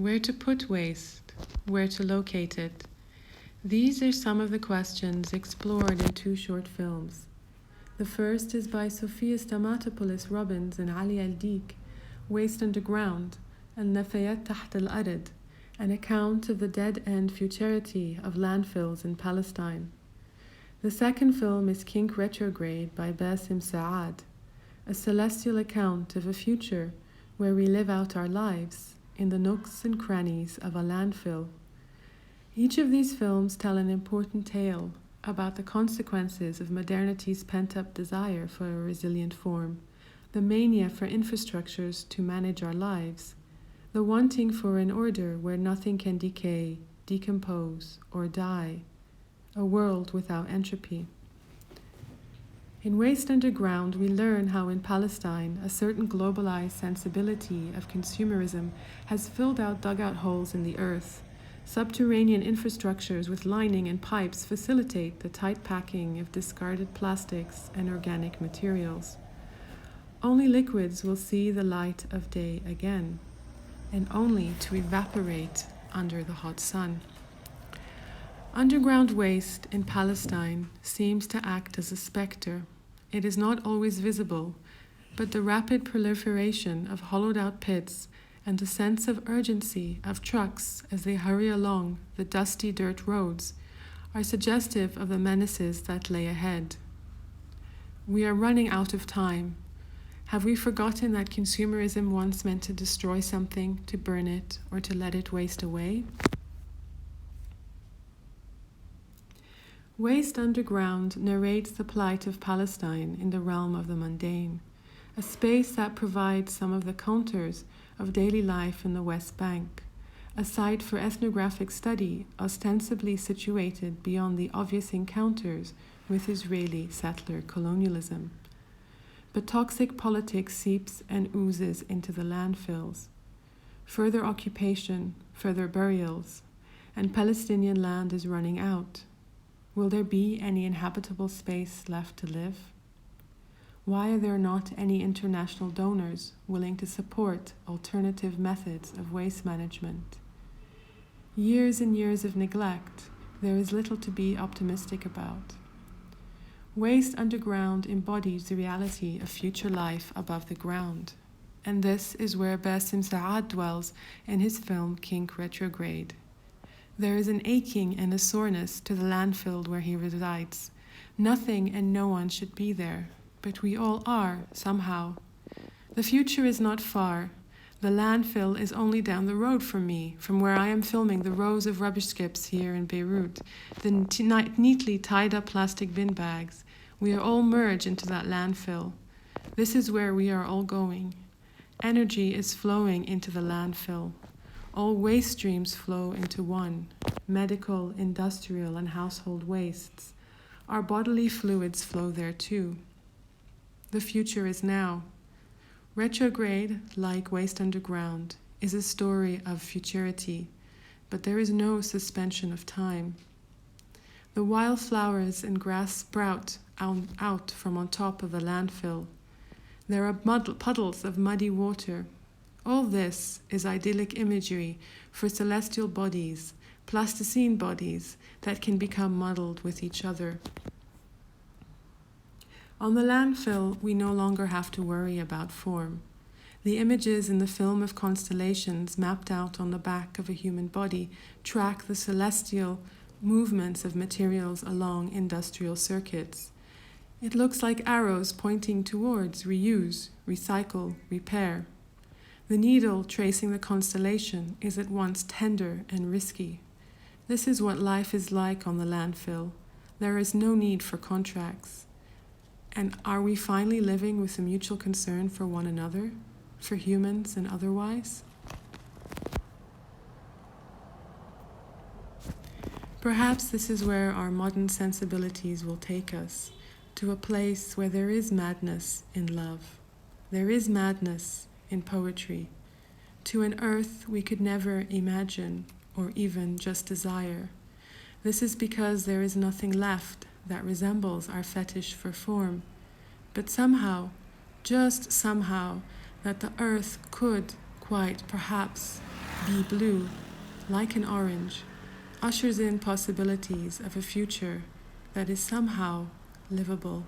Where to put waste? Where to locate it? These are some of the questions explored in 2 short films. The first is by Sofia Stamatopoulos-Robbins and Ali Al-Dik, Waste Underground, Al-Nafayat Taht Al-Arad, an account of the dead-end futurity of landfills in Palestine. The second film is Kink Retrograde by Bassem Saad, a celestial account of a future where we live out our lives in the nooks and crannies of a landfill. Each of these films tell an important tale about the consequences of modernity's pent-up desire for a resilient form, the mania for infrastructures to manage our lives, the wanting for an order where nothing can decay, decompose, or die, a world without entropy. In Waste Underground, we learn how in Palestine a certain globalized sensibility of consumerism has filled out dugout holes in the earth. Subterranean infrastructures with lining and pipes facilitate the tight packing of discarded plastics and organic materials. Only liquids will see the light of day again, and only to evaporate under the hot sun. Underground waste in Palestine seems to act as a specter. It is not always visible, but the rapid proliferation of hollowed-out pits and the sense of urgency of trucks as they hurry along the dusty dirt roads are suggestive of the menaces that lay ahead. We are running out of time. Have we forgotten that consumerism once meant to destroy something, to burn it, or to let it waste away? Waste Underground narrates the plight of Palestine in the realm of the mundane, a space that provides some of the contours of daily life in the West Bank, a site for ethnographic study ostensibly situated beyond the obvious encounters with Israeli settler colonialism. But toxic politics seeps and oozes into the landfills. Further occupation, further burials, and Palestinian land is running out. Will there be any inhabitable space left to live? Why are there not any international donors willing to support alternative methods of waste management? Years and years of neglect, there is little to be optimistic about. Waste Underground embodies the reality of future life above the ground, and this is where Bassem Saad dwells in his film Kink Retrograde. There is an aching and a soreness to the landfill where he resides. Nothing and no one should be there, but we all are, somehow. The future is not far. The landfill is only down the road from me, from where I am filming the rows of rubbish skips here in Beirut, the neatly tied up plastic bin bags. We are all merged into that landfill. This is where we are all going. Energy is flowing into the landfill. All waste streams flow into one: medical, industrial, and household wastes. Our bodily fluids flow there too. The future is now. Retrograde, like Waste Underground, is a story of futurity, but there is no suspension of time. The wildflowers and grass sprout out from on top of the landfill. There are puddles of muddy water. All this is idyllic imagery for celestial bodies, plasticine bodies that can become muddled with each other. On the landfill, we no longer have to worry about form. The images in the film of constellations mapped out on the back of a human body track the celestial movements of materials along industrial circuits. It looks like arrows pointing towards reuse, recycle, repair. The needle tracing the constellation is at once tender and risky. This is what life is like on the landfill. There is no need for contracts. And are we finally living with a mutual concern for one another, for humans and otherwise? Perhaps this is where our modern sensibilities will take us, to a place where there is madness in love. There is madness in poetry, to an earth we could never imagine or even just desire. This is because there is nothing left that resembles our fetish for form, but somehow, just somehow, that the earth could, quite perhaps, be blue, like an orange, ushers in possibilities of a future that is somehow livable.